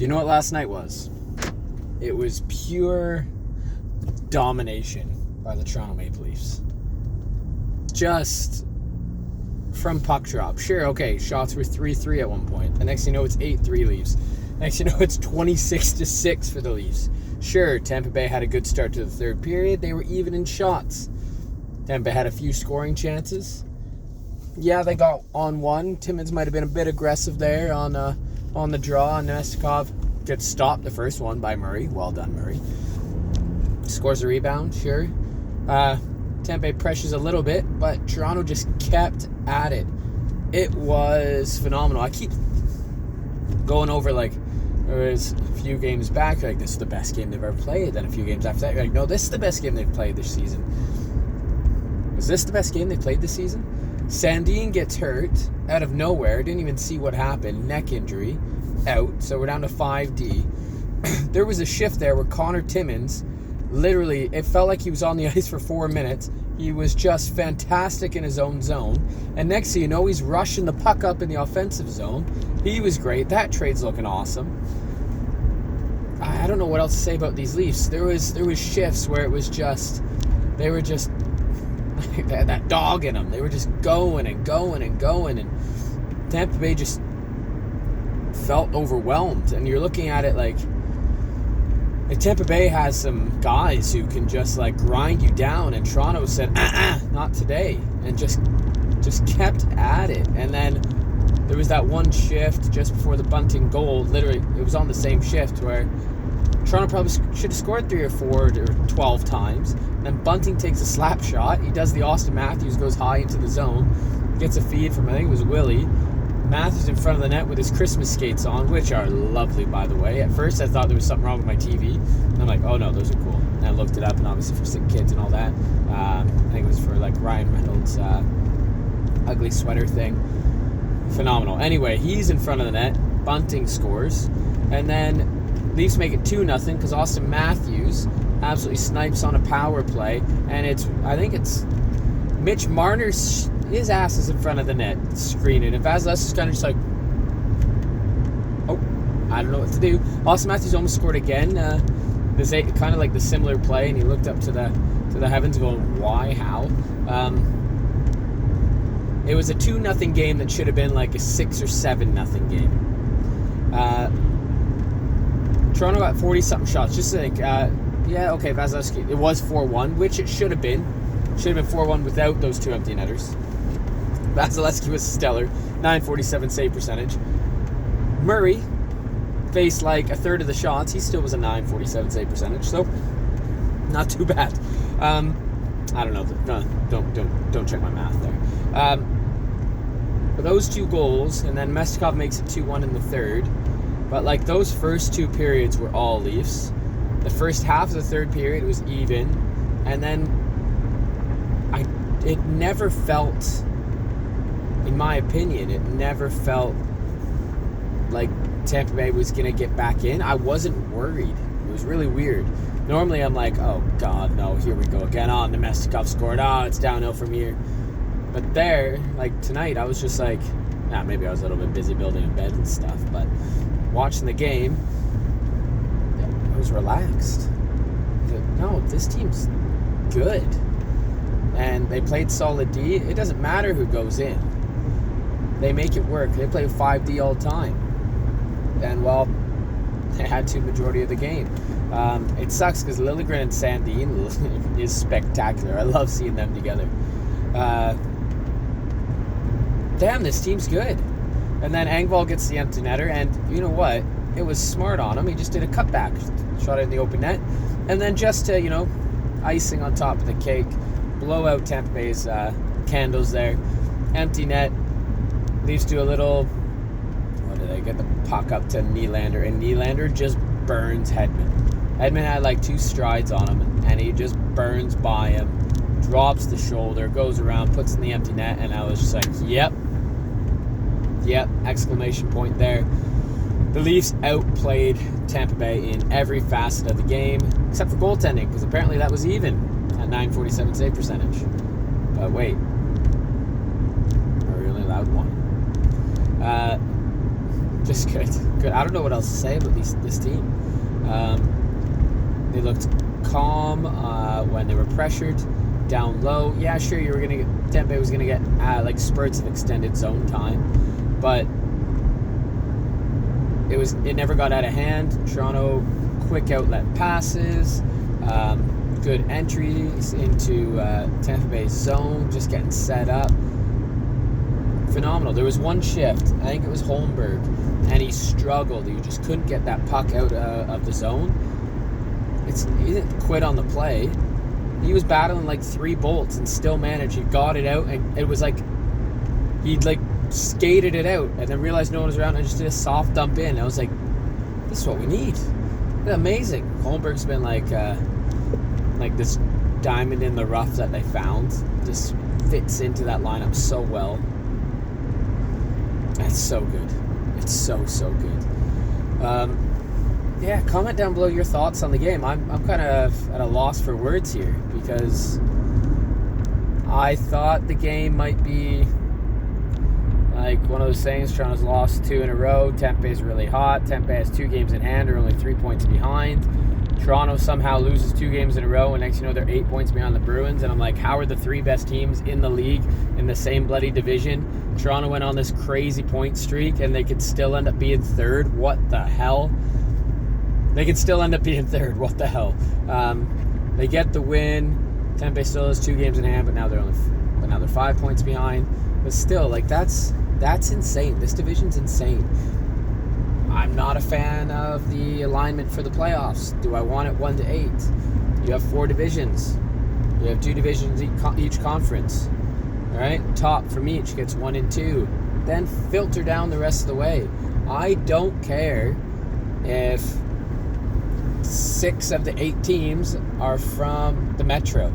Do you know what last night was? It was pure domination by the Toronto Maple Leafs. Just from puck drop. Sure, okay, shots were 3-3 at one point. The next thing you know, it's 8-3 Leafs. Next thing you know, it's 26-6 for the Leafs. Sure, Tampa Bay had a good start to the third period. They were even in shots. Tampa Bay had a few scoring chances. Yeah, they got on one. Timmins might have been a bit aggressive there on the draw. And Nestikov gets stopped the first one by Murray. Well done, Murray. Scores a rebound, sure. Tampa Bay pressures a little bit, but Toronto just kept at it. It was phenomenal. I keep going over, like, there was a few games back, like, this is the best game they've ever played. Then a few games after that, you're like, no, this is the best game they've played this season. Was this the best game they played this season? Sandin gets hurt out of nowhere. Didn't even see what happened. Neck injury. Out. So we're down to 5D. There was a shift there where Connor Timmins, literally, it felt like he was on the ice for 4 minutes. He was just fantastic in his own zone. And next thing you know, he's rushing the puck up in the offensive zone. He was great. That trade's looking awesome. I don't know what else to say about these Leafs. There was shifts where it was just, they were just, they had that dog in them. They were just going and going and going. And Tampa Bay just felt overwhelmed. And you're looking at it like Tampa Bay has some guys who can just like grind you down, and Toronto said, not today, and just kept at it. And then there was that one shift just before the Bunting goal. Literally, it was on the same shift where Toronto probably should have scored 3 or 4 or 12 times. And then Bunting takes a slap shot. He does the Austin Matthews, goes high into the zone, gets a feed from, I think it was Willie. Matthews in front of the net with his Christmas skates on, which are lovely, by the way. At first, I thought there was something wrong with my TV. And I'm like, oh no, those are cool. And I looked it up, and obviously for sick kids and all that. I think it was for like Ryan Reynolds' ugly sweater thing. Phenomenal. Anyway, he's in front of the net. Bunting scores. And then Leafs make it 2-0 because Austin Matthews absolutely snipes on a power play. And I think it's Mitch Marner's, his ass is in front of the net, screening. And Vasilevskiy is kind of just like, oh, I don't know what to do. Austin Matthews almost scored again. This kind of like the similar play, and he looked up to the heavens going, why, how? It was a 2-0 game that should have been like a 6 or 7-0 game. Toronto got 40-something shots. Just think, Vasilevskiy, it was 4-1, which it should have been. Should have been 4-1 without those 2 empty netters. Vasilevskiy was stellar, .947 save percentage. Murray faced like a third of the shots. He still was a .947 save percentage, so not too bad. I don't know. Don't check my math there. But those 2 goals, and then Mestikov makes it 2-1 in the third. But like those first 2 periods were all Leafs. The first half of the third period was even, and then it never felt, in my opinion, it never felt like Tampa Bay was going to get back in. I wasn't worried. It was really weird. Normally I'm like, oh God, no, here we go again. The Mestikov scored. It's downhill from here. But there, like tonight, I was just like, maybe I was a little bit busy building a bed and stuff, but watching the game, I was relaxed. No, this team's good. And they played solid D. It doesn't matter who goes in. They make it work. They play 5D all the time. And, well, they had to majority of the game. It sucks because Liljegren and Sandin is spectacular. I love seeing them together. Damn, this team's good. And then Engvall gets the empty netter, and you know what? It was smart on him. He just did a cutback, shot it in the open net. And then just to, icing on top of the cake, blow out Tampa Bay's candles there. Empty net. Leafs do a little, they get the puck up to Nylander, and Nylander just burns Hedman. Hedman had like 2 strides on him, and he just burns by him, drops the shoulder, goes around, puts in the empty net, and I was just like, yep, exclamation point there. The Leafs outplayed Tampa Bay in every facet of the game, except for goaltending, because apparently that was even at .947 save percentage. But wait, we only allowed 1. Just good. Good. I don't know what else to say about this team. They looked calm when they were pressured down low. Yeah, sure, Tampa was gonna get like spurts of extended zone time, but it never got out of hand. Toronto, quick outlet passes, good entries into Tampa Bay's zone, just getting set up. Phenomenal. There was one shift, I think it was Holmberg, and he struggled. He just couldn't get that puck out of the zone. He didn't quit on the play. He was battling like 3 bolts and still managed. He got it out, and it was like he'd like skated it out and then realized no one was around and just did a soft dump in. I was like, this is what we need. It's amazing. Holmberg's been like this diamond in the rough that they found. Just fits into that lineup so well. It's so good. It's so good. Yeah, comment down below your thoughts on the game. I'm kind of at a loss for words here because I thought the game might be like one of those things. Toronto's lost 2 in a row. Tampa Bay's really hot. Tampa has 2 games in hand. They're only 3 points behind. Toronto somehow loses 2 games in a row, and next you know they're 8 points behind the Bruins. And I'm like, how are the 3 best teams in the league in the same bloody division? Toronto went on this crazy point streak, and they could still end up being 3rd. What the hell? They could still end up being 3rd. What the hell? They get the win. Tampa Bay still has 2 games in hand, but now they're 5 points behind. But still, like that's insane. This division's insane. I'm not a fan of the alignment for the playoffs. Do I want it 1 to 8? You have 4 divisions. You have 2 divisions each conference. All right, top from each gets 1 and 2. Then filter down the rest of the way. I don't care if 6 of the 8 teams are from the Metro.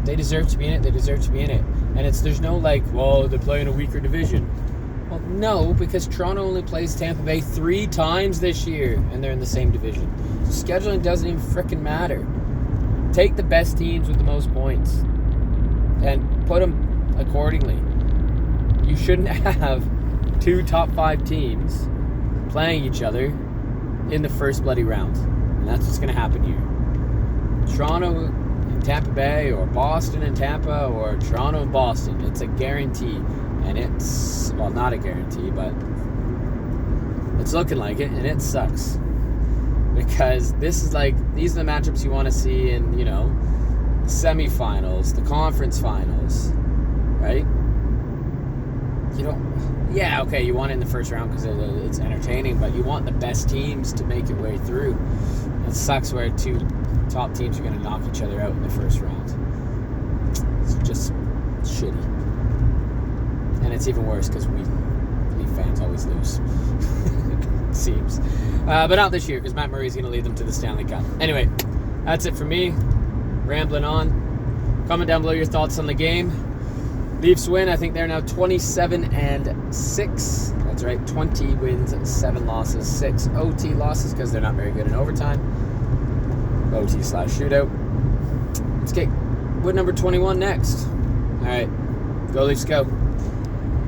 They deserve to be in it. They deserve to be in it. And there's no like, well, they're playing a weaker division. Well, no, because Toronto only plays Tampa Bay 3 times this year, and they're in the same division. So scheduling doesn't even frickin' matter. Take the best teams with the most points and put them accordingly. You shouldn't have 2 top 5 teams playing each other in the first bloody round. And that's what's going to happen here. Toronto and Tampa Bay, or Boston and Tampa, or Toronto and Boston. It's a guarantee. And it's, well, not a guarantee, but it's looking like it, and it sucks. Because these are the matchups you want to see in, the semifinals, the conference finals, right? Yeah, okay, you want it in the first round because it's entertaining, but you want the best teams to make your way through. It sucks where 2 top teams are going to knock each other out in the first round. It's just shitty. And it's even worse because we fans always lose. Seems. But not this year because Matt Murray's going to lead them to the Stanley Cup. Anyway, that's it for me. Rambling on. Comment down below your thoughts on the game. Leafs win. I think they're now 27-6. That's right. 20 wins, 7 losses, 6 OT losses because they're not very good in overtime. OT/shootout. Let's get wood number 21 next. All right. Go Leafs, go.